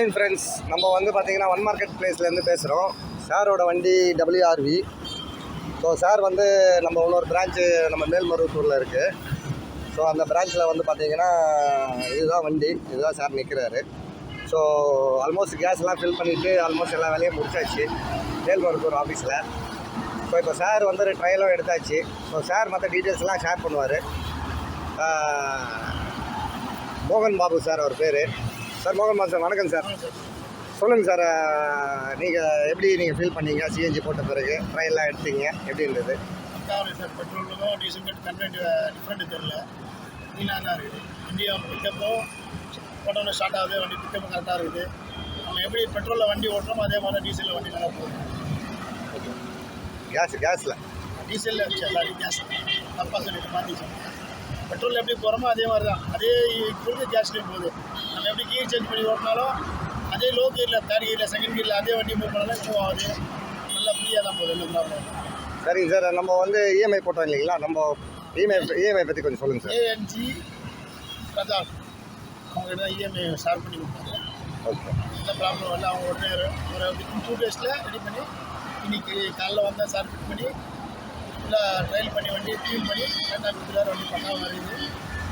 Morning friends. நம்ம வந்து பார்த்திங்கன்னா ஒன் மார்க்கெட் பிளேஸ்லேருந்து பேசுகிறோம். சாரோட வண்டி WRV. ஸோ சார் வந்து நம்ம இன்னொரு பிரான்ச்சு நம்ம மேல்மருவத்தூரில் இருக்குது. ஸோ அந்த பிரான்ச்சில் வந்து பார்த்திங்கன்னா இதுதான் வண்டி, இதுதான் சார் நிற்கிறாரு. ஸோ ஆல்மோஸ்ட் கேஸ்லாம் ஃபில் பண்ணிவிட்டு ஆல்மோஸ்ட் எல்லா வேலையும் முடிச்சாச்சு மேல்மருவத்தூர் ஆஃபீஸில். ஸோ இப்போ சார் வந்து ட்ரையலும் எடுத்தாச்சு. ஸோ சார் மற்ற டீட்டெயில்ஸ்லாம் ஷேர் பண்ணுவார். மோகன் பாபு சார் அவர் பேர். சார் மோகன் பாபு சார், வணக்கம் சார். சொல்லுங்கள் சார், நீங்கள் ஃபீல் பண்ணீங்க சிஎன்ஜி போட்ட பிறகு ட்ரையெல்லாம் எடுத்தீங்க, எப்படி இருந்தது? சார் பெட்ரோலுக்கும் டீசலுக்கும் கன்வென்ட் டிஃப்ரெண்ட் தெரியல, க்ளீனாக தான் இருக்குது. இந்தியா பிக்கப்பும் போட்டோன்னு ஸ்டார்ட் ஆகுது, வண்டி பிக்கப்பும் கரெக்டாக இருக்குது. நம்ம எப்படி பெட்ரோலில் வண்டி ஓட்டுறோமோ அதே மாதிரி டீசலில் வண்டி நல்லா போகுது. கேஸில் கேஸ் தப்பாக சொல்லிட்டு மாற்றி பெட்ரோல் எப்படி போகிறோமோ அதே மாதிரி தான், அதே கொடுத்து கேஸ்லேயும் போகுது. நம்ம எப்படி கீர் சேஞ்ச் பண்ணி ஓட்டினாலும் அதே லோ கியரில், தேர்ட் கியரில், செகண்ட் கியரில் அதே வண்டி மூவ் பண்ணாலும் மூவ் ஆகுது. நல்லா ஃப்ரீயாக தான் போகுது, எந்த ப்ராப்ளம். சரிங்க சார், நம்ம வந்து இஎம்ஐ போட்டோம் இல்லைங்களா, நம்ம இஎம்ஐ பற்றி கொஞ்சம் சொல்லுங்கள் சார். ஏஎன்ஜி பிரதாப் அவங்ககிட்ட தான் இஎம்ஐ ஷேர் பண்ணி கொடுத்தாங்க. ஓகே, எந்த ப்ராப்ளம் இல்லை. அவங்க உடனே ஒரு 2 டேஸில் ரெடி பண்ணி இன்றைக்கி காலைல வந்தால் சார் ஃபிட் பண்ணி ஃபுல்லாக ட்ரையல் பண்ணி வண்டி க்ளீன் பண்ணி கரெக்டாக கொடுத்துட்டாரு. வண்டி பக்காவாக வருது.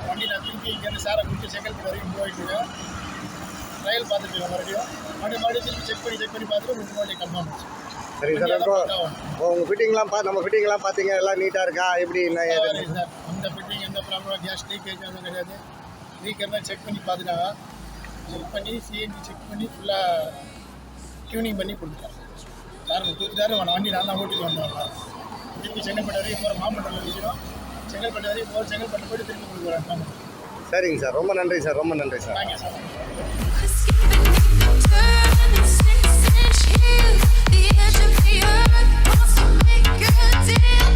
வண்டி நான் திருப்பி இங்கேருந்து சாரை கொடுத்து செங்கல்பட்டு வரைக்கும் போயிட்டுருக்கேன். ட்ரையல் பார்த்துட்டு மறுபடியும் திருப்பி செக் பண்ணி பார்த்துட்டு உங்களுக்கு வண்டி கன்ஃபார்ம் ஆச்சு. சரிங்க சார், இப்போ உங்கள் ஃபிட்டிங்லாம் நம்ம ஃபிட்டிங்லாம் பார்த்தீங்க, எல்லாம் நீட்டாக இருக்கா, எப்படி என்ன சார்? அந்த ஃபிட்டிங் எந்த ப்ராப்ளம், கேஸ் லீக்கேஜ் அதுவும் கிடையாது. லீக்கெல்லாம் செக் பண்ணி பார்த்துட்டாங்க. செக் பண்ணி சிஎன்ஜி செக் பண்ணி ஃபுல்லாக டியூனிங் பண்ணி கொடுத்துட்டாங்க. சார் கொடுத்துட்டாரு. வண்டி நான் தான் ஓட்டிட்டு வந்தேன். திருப்பி செங்கல்பட்டு வரைக்கும் போகிற மாமண்டலில் விஷயம், செங்கல்பட்டு வரைக்கும் போகிற செங்கல்பட்டு போய்ட்டு திருப்பி கொடுக்குறேன். சரிங்க சார், ரொம்ப நன்றி சார், ரொம்ப நன்றி sir. Thank you sir. The edge of the earth wants to make a deal,